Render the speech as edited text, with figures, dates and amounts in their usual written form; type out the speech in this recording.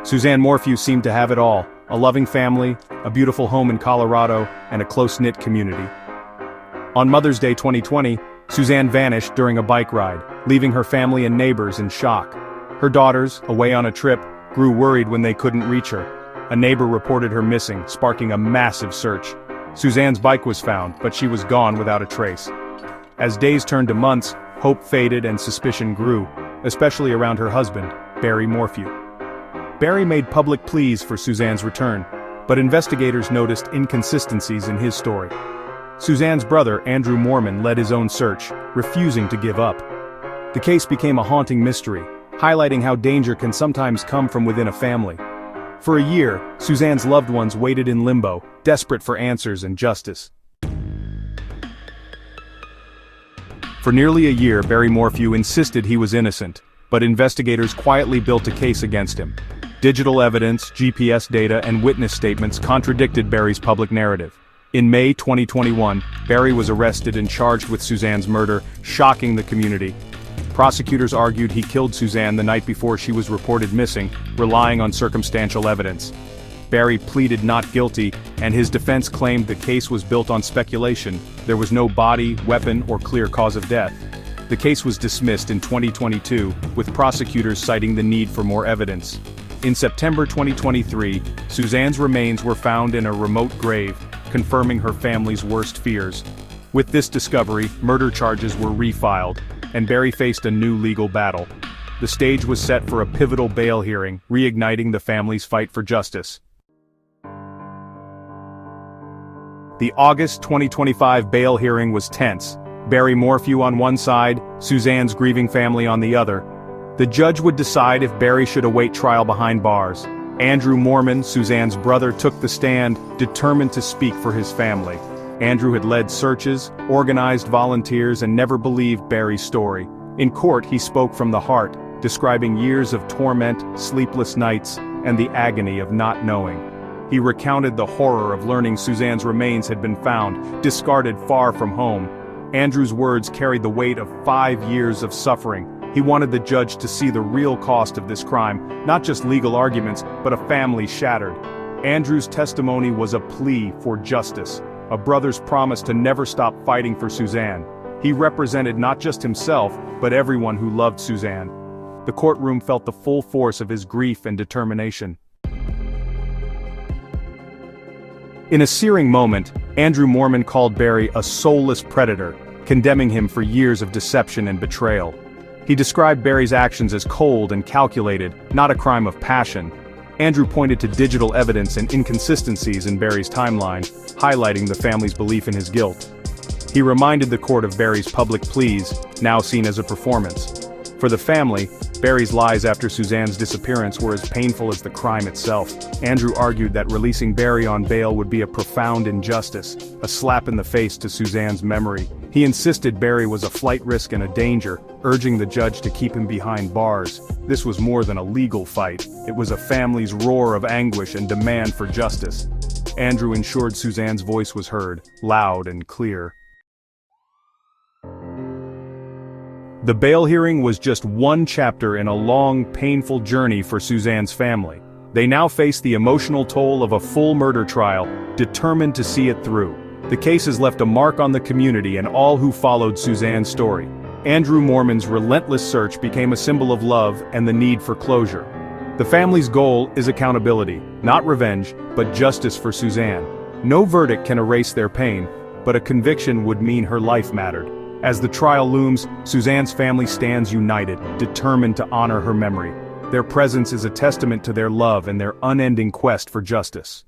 Suzanne Morphew seemed to have it all: a loving family, a beautiful home in Colorado, and a close-knit community. On Mother's Day 2020, Suzanne vanished during a bike ride, leaving her family and neighbors in shock. Her daughters, away on a trip, grew worried when they couldn't reach her. A neighbor reported her missing, sparking a massive search. Suzanne's bike was found, but she was gone without a trace. As days turned to months, hope faded and suspicion grew, especially around her husband, Barry Morphew. Barry made public pleas for Suzanne's return, but investigators noticed inconsistencies in his story. Suzanne's brother, Andrew Mormon, led his own search, refusing to give up. The case became a haunting mystery, highlighting how danger can sometimes come from within a family. For a year, Suzanne's loved ones waited in limbo, desperate for answers and justice. For nearly a year, Barry Morphew insisted he was innocent, but investigators quietly built a case against him. Digital evidence, GPS data, and witness statements contradicted Barry's public narrative. In May 2021, Barry was arrested and charged with Suzanne's murder, shocking the community. Prosecutors argued he killed Suzanne the night before she was reported missing, relying on circumstantial evidence. Barry pleaded not guilty, and his defense claimed the case was built on speculation. There was no body, weapon, or clear cause of death. The case was dismissed in 2022, with prosecutors citing the need for more evidence. In September 2023, Suzanne's remains were found in a remote grave, confirming her family's worst fears. With this discovery, murder charges were refiled, and Barry faced a new legal battle. The stage was set for a pivotal bail hearing, reigniting the family's fight for justice. The August 2025 bail hearing was tense. Barry Morphew on one side, Suzanne's grieving family on the other. The judge would decide if Barry should await trial behind bars. Andrew Mormon, Suzanne's brother, took the stand, determined to speak for his family. Andrew had led searches, organized volunteers, and never believed Barry's story. In court, he spoke from the heart, describing years of torment, sleepless nights, and the agony of not knowing. He recounted the horror of learning Suzanne's remains had been found, discarded far from home. Andrew's words carried the weight of 5 years of suffering. He wanted the judge to see the real cost of this crime, not just legal arguments, but a family shattered. Andrew's testimony was a plea for justice, a brother's promise to never stop fighting for Suzanne. He represented not just himself, but everyone who loved Suzanne. The courtroom felt the full force of his grief and determination. In a searing moment, Andrew Mormon called Barry a soulless predator, condemning him for years of deception and betrayal. He described Barry's actions as cold and calculated, not a crime of passion. Andrew pointed to digital evidence and inconsistencies in Barry's timeline, highlighting the family's belief in his guilt. He reminded the court of Barry's public pleas, now seen as a performance. For the family, Barry's lies after Suzanne's disappearance were as painful as the crime itself. Andrew argued that releasing Barry on bail would be a profound injustice, a slap in the face to Suzanne's memory. He insisted Barry was a flight risk and a danger, urging the judge to keep him behind bars. This was more than a legal fight. It was a family's roar of anguish and demand for justice. Andrew ensured Suzanne's voice was heard, loud and clear. The bail hearing was just one chapter in a long, painful journey for Suzanne's family. They now face the emotional toll of a full murder trial, determined to see it through. The case has left a mark on the community and all who followed Suzanne's story. Andrew Mormon's relentless search became a symbol of love and the need for closure. The family's goal is accountability, not revenge, but justice for Suzanne. No verdict can erase their pain, but a conviction would mean her life mattered. As the trial looms, Suzanne's family stands united, determined to honor her memory. Their presence is a testament to their love and their unending quest for justice.